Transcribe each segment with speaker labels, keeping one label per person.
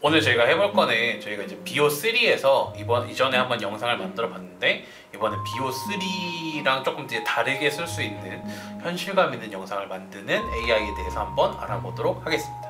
Speaker 1: 오늘 저희가 해볼 거는 저희가 이제 BO3에서 이전에 한번 영상을 만들어 봤는데 이번에 BO3랑 조금 이제 다르게 쓸 수 있는 현실감 있는 영상을 만드는 AI에 대해서 한번 알아보도록 하겠습니다.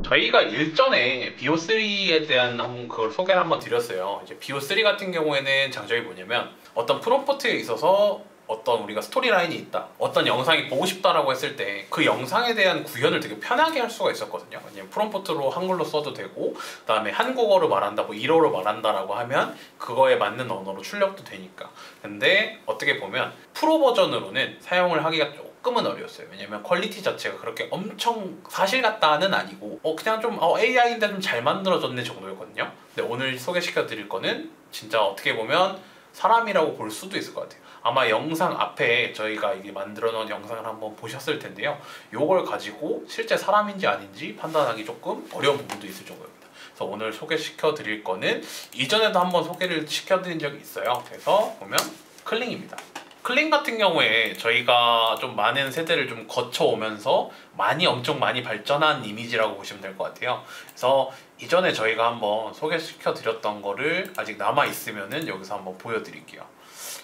Speaker 1: 저희가 일전에 BO3에 대한 그걸 소개를 한번 드렸어요. 이제 BO3 같은 경우에는 장점이 뭐냐면 어떤 프롬프트에 있어서 어떤 우리가 스토리라인이 있다, 어떤 영상이 보고 싶다라고 했을 때 그 영상에 대한 구현을 되게 편하게 할 수가 있었거든요. 왜냐면 프롬프트로 한글로 써도 되고, 그 다음에 한국어로 말한다, 뭐 일어로 말한다라고 하면 그거에 맞는 언어로 출력도 되니까. 근데 어떻게 보면 프로 버전으로는 사용을 하기가 조금은 어려웠어요. 왜냐면 퀄리티 자체가 그렇게 엄청 사실 같다는 아니고 그냥 좀 AI인데 좀 잘 만들어졌네 정도였거든요. 근데 오늘 소개시켜 드릴 거는 진짜 어떻게 보면 사람이라고 볼 수도 있을 것 같아요. 아마 영상 앞에 저희가 이게 만들어 놓은 영상을 한번 보셨을 텐데요. 요걸 가지고 실제 사람인지 아닌지 판단하기 조금 어려운 부분도 있을 정도입니다. 그래서 오늘 소개시켜 드릴 거는 이전에도 한번 소개를 시켜 드린 적이 있어요. 그래서 보면 클링입니다. 클링 같은 경우에 저희가 좀 많은 세대를 좀 거쳐오면서 엄청 많이 발전한 이미지라고 보시면 될 것 같아요. 그래서 이전에 저희가 한번 소개시켜 드렸던 거를 아직 남아있으면은 여기서 한번 보여드릴게요.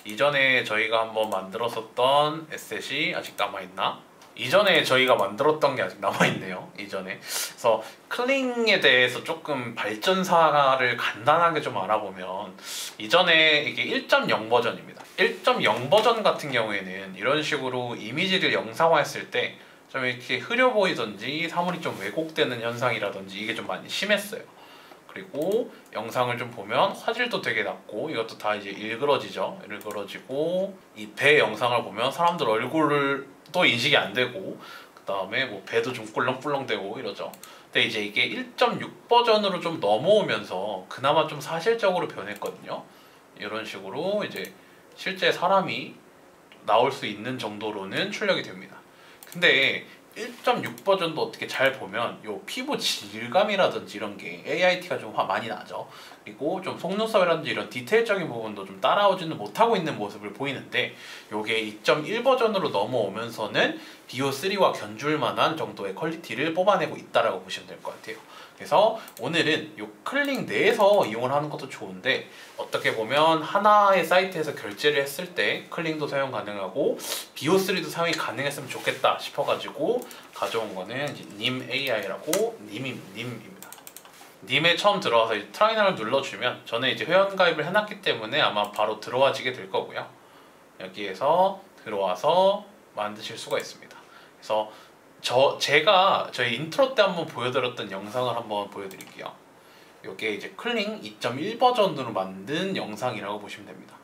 Speaker 1: 이전에 저희가 한번 만들었었던 에셋이 아직 남아있나? 이전에 저희가 만들었던 게 아직 남아있네요. 이전에. 그래서 클링에 대해서 조금 발전사를 간단하게 좀 알아보면 이전에 이게 1.0 버전입니다. 1.0 버전 같은 경우에는 이런 식으로 이미지를 영상화했을 때 좀 이렇게 흐려 보이던지 사물이 좀 왜곡되는 현상이라든지 이게 좀 많이 심했어요. 그리고 영상을 좀 보면 화질도 되게 낮고 이것도 다 이제 일그러지죠. 일그러지고 이 배 영상을 보면 사람들 얼굴도 인식이 안 되고 그 다음에 뭐 배도 좀 꿀렁꿀렁 되고 이러죠. 근데 이제 이게 1.6 버전으로 좀 넘어오면서 그나마 좀 사실적으로 변했거든요. 이런 식으로 이제 실제 사람이 나올 수 있는 정도로는 출력이 됩니다. 근데 1.6 버전도 어떻게 잘 보면 요 피부 질감이라든지 이런 게 AIT가 좀 많이 나죠. 그리고 좀 속눈썹이라든지 이런 디테일적인 부분도 좀 따라오지는 못하고 있는 모습을 보이는데 요게 2.1 버전으로 넘어오면서는 BO3와 견줄 만한 정도의 퀄리티를 뽑아내고 있다라고 보시면 될 것 같아요. 그래서 오늘은 요 클링 내에서 이용을 하는 것도 좋은데 어떻게 보면 하나의 사이트에서 결제를 했을 때 클링도 사용 가능하고 BO3도 사용이 가능했으면 좋겠다 싶어가지고 가져온 거는 이제 님 AI라고 님입니다. 님에 처음 들어와서 트라이널을 눌러주면 저는 이제 회원가입을 해놨기 때문에 아마 바로 들어와지게 될 거고요. 여기에서 들어와서 만드실 수가 있습니다. 그래서 제가 저희 인트로 때 한번 보여드렸던 영상을 한번 보여드릴게요. 이게 이제 클링 2.1 버전으로 만든 영상이라고 보시면 됩니다.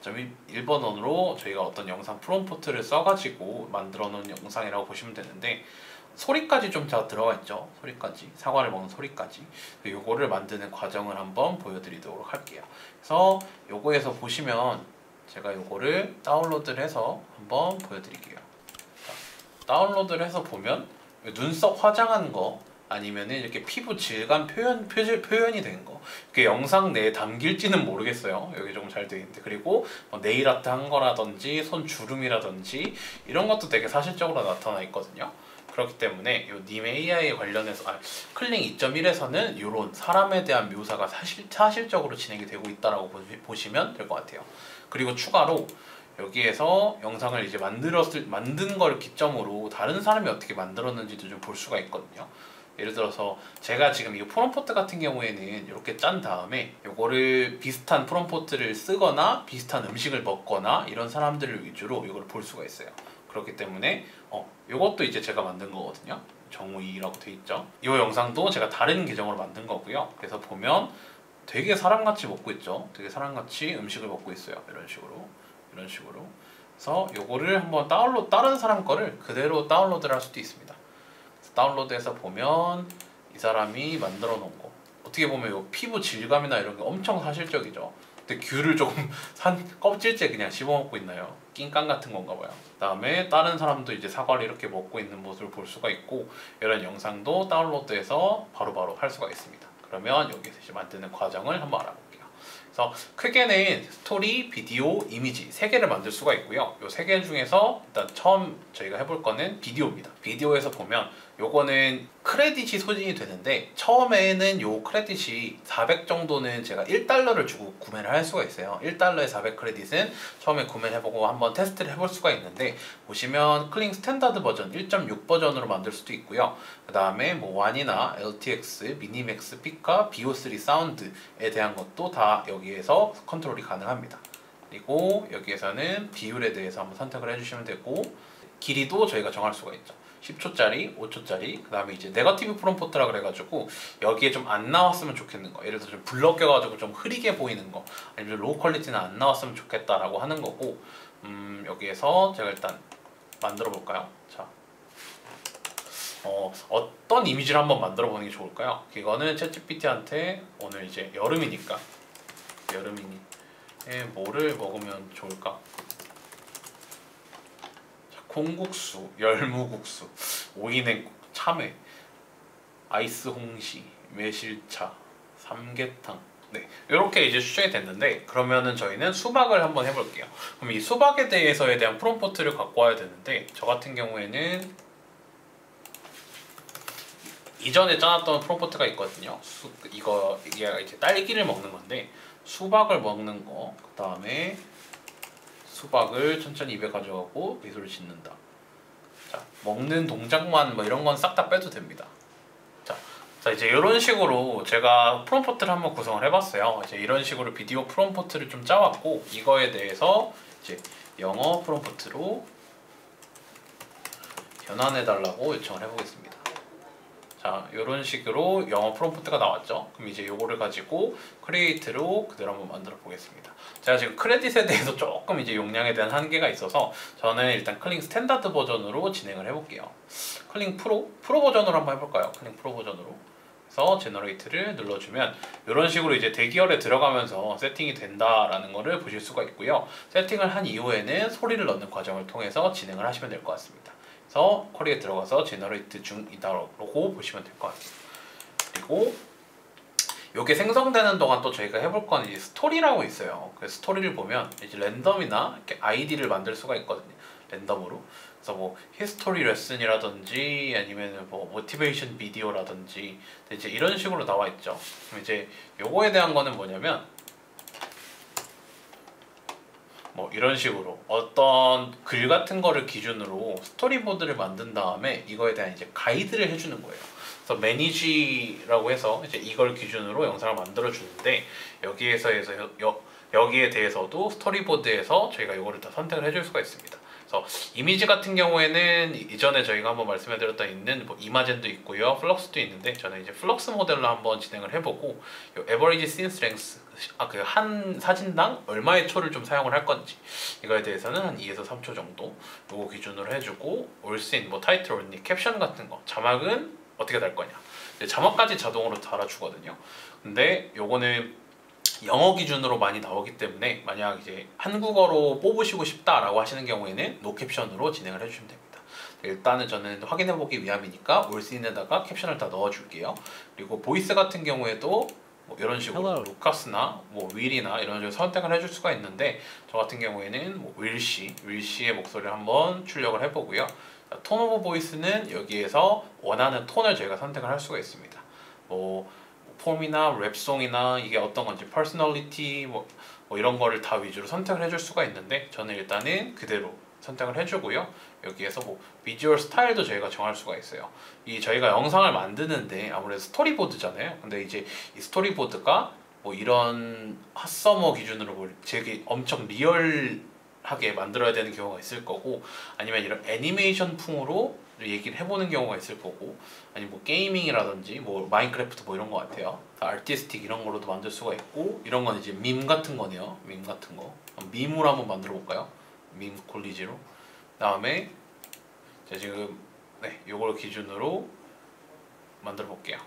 Speaker 1: 2.1 버전으로 저희가 어떤 영상 프롬프트를 써가지고 만들어 놓은 영상이라고 보시면 되는데 소리까지 좀 다 들어가 있죠. 소리까지, 사과를 먹는 소리까지. 요거를 만드는 과정을 한번 보여드리도록 할게요. 그래서 요거에서 보시면 제가 요거를 다운로드를 해서 한번 보여드릴게요. 다운로드를 해서 보면 눈썹 화장한 거 아니면 이렇게 피부 질감 표현이 된 거, 그게 영상 내에 담길지는 모르겠어요. 여기 조금 잘 되어 있는데, 그리고 네일 아트 한 거라든지 손 주름이라든지 이런 것도 되게 사실적으로 나타나 있거든요. 그렇기 때문에 이 님 AI에 관련해서 클링 2.1에서는 이런 사람에 대한 묘사가 사실적으로 진행이 되고 있다라고 보시면 될 것 같아요. 그리고 추가로 여기에서 영상을 이제 만든 걸 기점으로 다른 사람이 어떻게 만들었는지도 좀 볼 수가 있거든요. 예를 들어서 제가 지금 이 프롬프트 같은 경우에는 이렇게 짠 다음에 이거를 비슷한 프롬프트를 쓰거나 비슷한 음식을 먹거나 이런 사람들을 위주로 이걸 볼 수가 있어요. 그렇기 때문에 이것도 이제 제가 만든 거거든요. 정우이라고 돼 있죠. 이 영상도 제가 다른 계정으로 만든 거고요. 그래서 보면 되게 사람같이 먹고 있죠. 되게 사람같이 음식을 먹고 있어요. 이런 식으로. 그래서 요거를 한번 다른 사람 거를 그대로 다운로드를 할 수도 있습니다. 그래서 다운로드해서 보면 이 사람이 만들어 놓은 거 어떻게 보면 요 피부 질감이나 이런 게 엄청 사실적이죠. 근데 귤을 조금 산 껍질째 그냥 씹어먹고 있나요? 낑깡 같은 건가 봐요. 그다음에 다른 사람도 이제 사과를 이렇게 먹고 있는 모습을 볼 수가 있고, 이런 영상도 다운로드해서 바로바로 할 수가 있습니다. 그러면 여기서 이제 만드는 과정을 한번 알아볼게요. 그래서 크게는 스토리, 비디오, 이미지 3개를 만들 수가 있고요. 이 3개 중에서 일단 처음 저희가 해볼 거는 비디오입니다. 비디오에서 보면 요거는 크레딧이 소진이 되는데, 처음에는 요 크레딧이 400 정도는 제가 1달러를 주고 구매를 할 수가 있어요. 1달러에 400 크레딧은 처음에 구매를 해보고 한번 테스트를 해볼 수가 있는데, 보시면 클링 스탠다드 버전 1.6 버전으로 만들 수도 있고요. 그 다음에 뭐 완이나 LTX, 미니맥스, 피카, BO3 사운드에 대한 것도 다 여기에서 컨트롤이 가능합니다. 그리고 여기에서는 비율에 대해서 한번 선택을 해주시면 되고, 길이도 저희가 정할 수가 있죠. 10초짜리, 5초짜리, 그 다음에 이제 네거티브 프롬프트라 그래가지고 여기에 좀 안 나왔으면 좋겠는 거, 예를 들어 좀 블러 껴가지고 좀 흐리게 보이는 거, 아니면 로우 퀄리티는 안 나왔으면 좋겠다라고 하는 거고, 여기에서 제가 일단 만들어 볼까요? 자, 어떤 이미지를 한번 만들어 보는 게 좋을까요? 이거는 챗GPT한테 오늘 이제 여름이니까 뭐를 먹으면 좋을까? 콩국수, 열무국수, 오이냉국, 참외, 아이스 홍시, 매실차, 삼계탕. 네, 이렇게 이제 추천이 됐는데, 그러면은 저희는 수박을 한번 해볼게요. 그럼 이 수박에 대해서에 대한 프롬프트를 갖고 와야 되는데, 저 같은 경우에는 이전에 짜놨던 프롬프트가 있거든요. 이게 이제 딸기를 먹는 건데, 수박을 먹는 거, 그 다음에 수박을 천천히 입에 가져가고 미소를 짓는다. 자, 먹는 동작만 뭐 이런 건 싹 다 빼도 됩니다. 자, 이제 이런 식으로 제가 프롬프트를 한번 구성을 해봤어요. 이제 이런 식으로 비디오 프롬프트를 좀 짜왔고, 이거에 대해서 이제 영어 프롬프트로 변환해달라고 요청을 해보겠습니다. 자, 이런 식으로 영어 프롬프트가 나왔죠. 그럼 이제 요거를 가지고 크리에이트로 그대로 한번 만들어 보겠습니다. 제가 지금 크레딧에 대해서 조금 이제 용량에 대한 한계가 있어서 저는 일단 클링 스탠다드 버전으로 진행을 해볼게요. 클링 프로 버전으로 한번 해볼까요? 클링 프로 버전으로. 그래서 제너레이트를 눌러주면 이런 식으로 이제 대기열에 들어가면서 세팅이 된다라는 거를 보실 수가 있고요. 세팅을 한 이후에는 소리를 넣는 과정을 통해서 진행을 하시면 될 것 같습니다. 그래서 쿼리에 들어가서 제너레이트 중이다라고 보시면 될 것 같습니다. 그리고 이게 생성되는 동안 또 저희가 해볼 건 이제 스토리라고 있어요. 그 스토리를 보면 이제 랜덤이나 이렇게 아이디를 만들 수가 있거든요. 랜덤으로. 그래서 뭐 히스토리 레슨이라든지 아니면 뭐 모티베이션 비디오라든지 이제 이런 식으로 나와 있죠. 그럼 이제 요거에 대한 거는 뭐냐면, 뭐 이런 식으로 어떤 글 같은 거를 기준으로 스토리보드를 만든 다음에 이거에 대한 이제 가이드를 해주는 거예요. 그래서 매니지라고 해서 이제 이걸 기준으로 영상을 만들어 주는데, 여기에 대해서도 스토리보드에서 저희가 이거를 다 선택을 해줄 수가 있습니다. 그래서 이미지 같은 경우에는 이전에 저희가 한번 말씀해드렸던 있는 뭐 이마젠도 있고요, 플럭스도 있는데, 저는 이제 플럭스 모델로 한번 진행을 해보고, 요 에버리지 씬스 랭스, 그 한 사진당 얼마의 초를 좀 사용을 할 건지, 이거에 대해서는 한 2에서 3초 정도 요거 기준으로 해주고, 올씬, 뭐 타이틀 언니, 캡션 같은 거, 자막은 어떻게 달 거냐, 자막까지 자동으로 달아주거든요. 근데 요거는 영어 기준으로 많이 나오기 때문에, 만약 이제 한국어로 뽑으시고 싶다라고 하시는 경우에는 노 캡션으로 진행을 해주시면 됩니다. 일단은 저는 확인해보기 위함이니까 올씬에다가 캡션을 다 넣어줄게요. 그리고 보이스 같은 경우에도 뭐 이런 식으로 루카스나 뭐 윌이나 이런 식으로 선택을 해줄 수가 있는데, 저 같은 경우에는 뭐 윌씨의 목소리를 한번 출력을 해보고요. 톤 오브 보이스는 여기에서 원하는 톤을 저희가 선택을 할 수가 있습니다. 뭐 폼이나 랩송이나 이게 어떤 건지, 퍼스널리티 뭐 이런 거를 다 위주로 선택을 해줄 수가 있는데, 저는 일단은 그대로 선택을 해주고요. 여기에서 뭐 비주얼 스타일도 저희가 정할 수가 있어요. 이 저희가 영상을 만드는데 아무래도 스토리보드잖아요. 근데 이제 이 스토리보드가 뭐 이런 핫서머 기준으로 뭐 되게 엄청 리얼하게 만들어야 되는 경우가 있을 거고, 아니면 이런 애니메이션 풍으로 얘기를 해보는 경우가 있을 거고, 아니면 뭐 게이밍이라든지 뭐 마인크래프트 뭐 이런 거 같아요. 아티스틱 이런 거로도 만들 수가 있고, 이런 건 이제 밈 같은 거네요. 밈 같은 거. 밈으로 한번 만들어 볼까요? 밈 콜리지로. 다음에 제가 지금 요걸 기준으로 만들어 볼게요.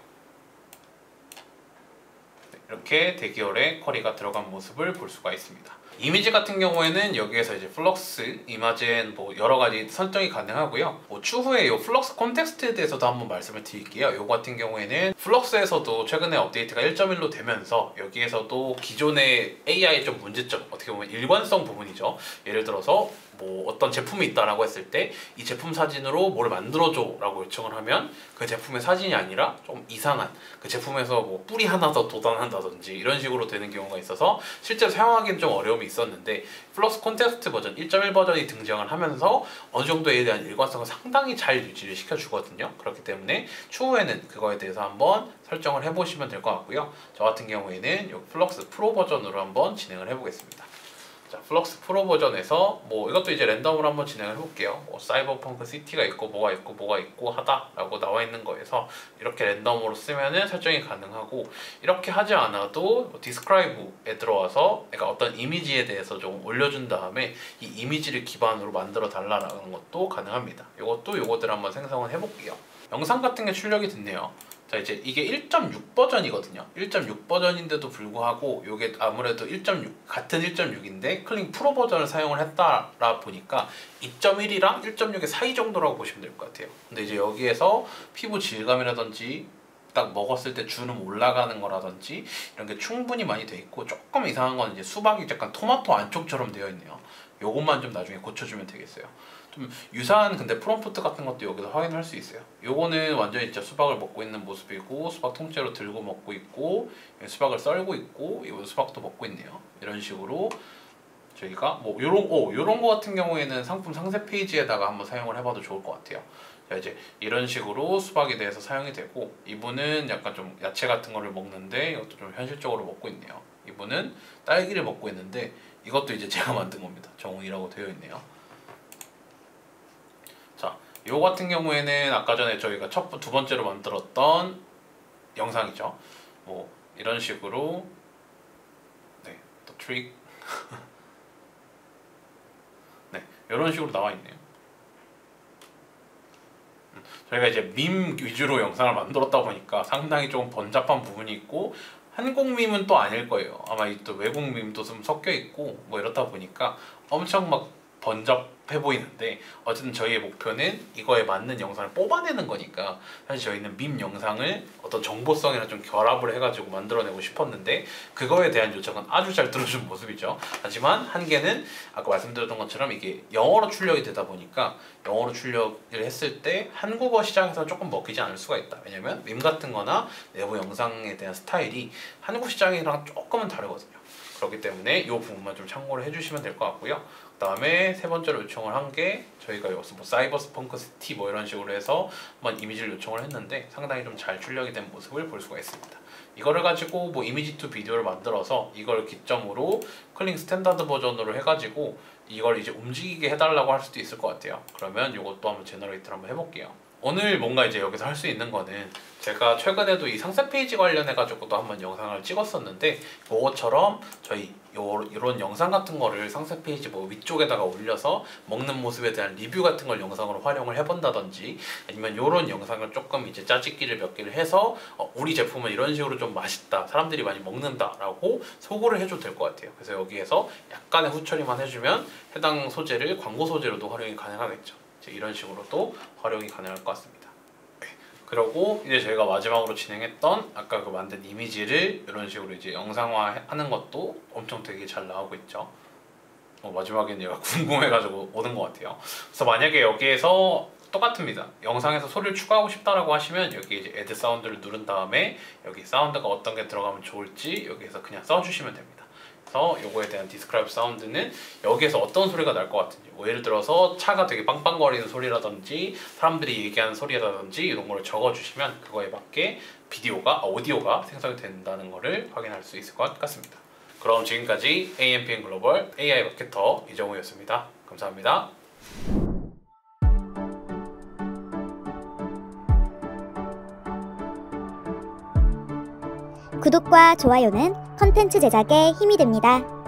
Speaker 1: 이렇게 대기열에 쿼리가 들어간 모습을 볼 수가 있습니다. 이미지 같은 경우에는 여기에서 이제 플럭스, 이마젠 뭐 여러 가지 설정이 가능하고요. 뭐 추후에 이 플럭스 콘텍스트에 대해서도 한번 말씀을 드릴게요. 요 같은 경우에는 플럭스에서도 최근에 업데이트가 1.1로 되면서 여기에서도 기존의 AI의 좀 문제점, 어떻게 보면 일관성 부분이죠. 예를 들어서 뭐 어떤 제품이 있다라고 했을 때 이 제품 사진으로 뭘 만들어줘 라고 요청을 하면 그 제품의 사진이 아니라 좀 이상한 그 제품에서 뭐 뿔이 하나 더 돋아난다든지 이런 식으로 되는 경우가 있어서 실제로 사용하기는 좀 어려움이 있었는데 플러스 콘텍스트 버전 1.1 버전이 등장을 하면서 어느 정도에 대한 일관성을 상당히 잘 유지를 시켜주거든요. 그렇기 때문에 추후에는 그거에 대해서 한번 설정을 해보시면 될 것 같고요. 저 같은 경우에는 이 플럭스 프로 버전으로 한번 진행을 해보겠습니다. 자, 플럭스 프로 버전에서 뭐 이것도 이제 랜덤으로 한번 진행을 해볼게요. 뭐 사이버펑크 시티가 있고 뭐가 있고 하다라고 나와 있는 거에서 이렇게 랜덤으로 쓰면은 설정이 가능하고, 이렇게 하지 않아도 디스크라이브에 들어와서 내가 어떤 이미지에 대해서 좀 올려준 다음에 이 이미지를 기반으로 만들어 달라라는 것도 가능합니다. 이것도 요거들 한번 생성을 해볼게요. 영상 같은 게 출력이 됐네요. 자, 이제 이게 1.6 버전이거든요. 1.6 버전인데도 불구하고 이게 아무래도 1.6 같은 1.6인데 클링 프로 버전을 사용을 했다라 보니까 2.1이랑 1.6의 사이 정도라고 보시면 될 것 같아요. 근데 이제 여기에서 피부 질감이라든지 딱 먹었을 때 주름 올라가는 거라든지 이런 게 충분히 많이 돼 있고, 조금 이상한 건 이제 수박이 약간 토마토 안쪽처럼 되어 있네요. 요것만 좀 나중에 고쳐주면 되겠어요. 좀 유사한 근데 프롬프트 같은 것도 여기서 확인할 수 있어요. 요거는 완전히 진짜 수박을 먹고 있는 모습이고, 수박 통째로 들고 먹고 있고, 수박을 썰고 있고, 이거 수박도 먹고 있네요. 이런 식으로 저희가 뭐 요런 거 같은 경우에는 상품 상세 페이지에다가 한번 사용을 해봐도 좋을 것 같아요. 자, 이제 이런 식으로 수박에 대해서 사용이 되고, 이분은 약간 좀 야채 같은 거를 먹는데 이것도 좀 현실적으로 먹고 있네요. 이분은 딸기를 먹고 있는데 이것도 이제 제가 만든 겁니다. 정웅이라고 되어 있네요. 자, 요 같은 경우에는 아까 전에 저희가 두 번째로 만들었던 영상이죠. 뭐 이런 식으로 네, 또 트릭 네, 이런 식으로 나와 있네요. 저희가 이제 밈 위주로 영상을 만들었다 보니까 상당히 좀 번잡한 부분이 있고, 한국 밈은 또 아닐 거예요. 아마 또 외국 밈도 좀 섞여 있고 뭐 이렇다 보니까 엄청 막 번잡해 보이는데, 어쨌든 저희의 목표는 이거에 맞는 영상을 뽑아내는 거니까 사실 저희는 밈 영상을 어떤 정보성이랑 좀 결합을 해가지고 만들어내고 싶었는데 그거에 대한 요청은 아주 잘 들어준 모습이죠. 하지만 한계는 아까 말씀드렸던 것처럼 이게 영어로 출력이 되다 보니까 영어로 출력을 했을 때 한국어 시장에서는 조금 먹히지 않을 수가 있다. 왜냐면 밈 같은 거나 내부 영상에 대한 스타일이 한국 시장이랑 조금은 다르거든요. 그렇기 때문에 이 부분만 좀 참고를 해주시면 될 것 같고요. 그 다음에 세 번째로 요청을 한 게 저희가 여기서 뭐 사이버펑크 시티 뭐 이런 식으로 해서 한번 이미지를 요청을 했는데 상당히 좀 잘 출력이 된 모습을 볼 수가 있습니다. 이거를 가지고 뭐 이미지 투 비디오를 만들어서 이걸 기점으로 클링 스탠다드 버전으로 해가지고 이걸 이제 움직이게 해달라고 할 수도 있을 것 같아요. 그러면 이것도 한번 제너레이트를 한번 해볼게요. 오늘 뭔가 이제 여기서 할 수 있는 거는, 제가 최근에도 이 상세 페이지 관련해 가지고도 한번 영상을 찍었었는데 그것처럼 저희 이런 영상 같은 거를 상세 페이지 뭐 위쪽에다가 올려서 먹는 모습에 대한 리뷰 같은 걸 영상으로 활용을 해본다든지, 아니면 이런 영상을 조금 이제 짜집기를 몇 개를 해서 우리 제품은 이런 식으로 좀 맛있다, 사람들이 많이 먹는다 라고 소구를 해줘도 될 것 같아요. 그래서 여기에서 약간의 후처리만 해주면 해당 소재를 광고 소재로도 활용이 가능하겠죠. 이런 식으로도 활용이 가능할 것 같습니다. 그리고 이제 저희가 마지막으로 진행했던 아까 그 만든 이미지를 이런 식으로 이제 영상화하는 것도 엄청 되게 잘 나오고 있죠. 마지막에는 얘가 궁금해가지고 오는 것 같아요. 그래서 만약에 여기에서 똑같습니다. 영상에서 소리를 추가하고 싶다라고 하시면 여기 이제 애드 사운드를 누른 다음에 여기 사운드가 어떤 게 들어가면 좋을지 여기에서 그냥 써주시면 됩니다. 그래서 요거에 대한 디스크라이브 사운드는 여기에서 어떤 소리가 날 것 같은지, 뭐 예를 들어서 차가 되게 빵빵거리는 소리라든지 사람들이 얘기하는 소리라든지 이런 거를 적어주시면 그거에 맞게 오디오가 생성이 된다는 거를 확인할 수 있을 것 같습니다. 그럼 지금까지 AMPM 글로벌 AI 마케터 이정우였습니다. 감사합니다.
Speaker 2: 구독과 좋아요는 컨텐츠 제작에 힘이 됩니다.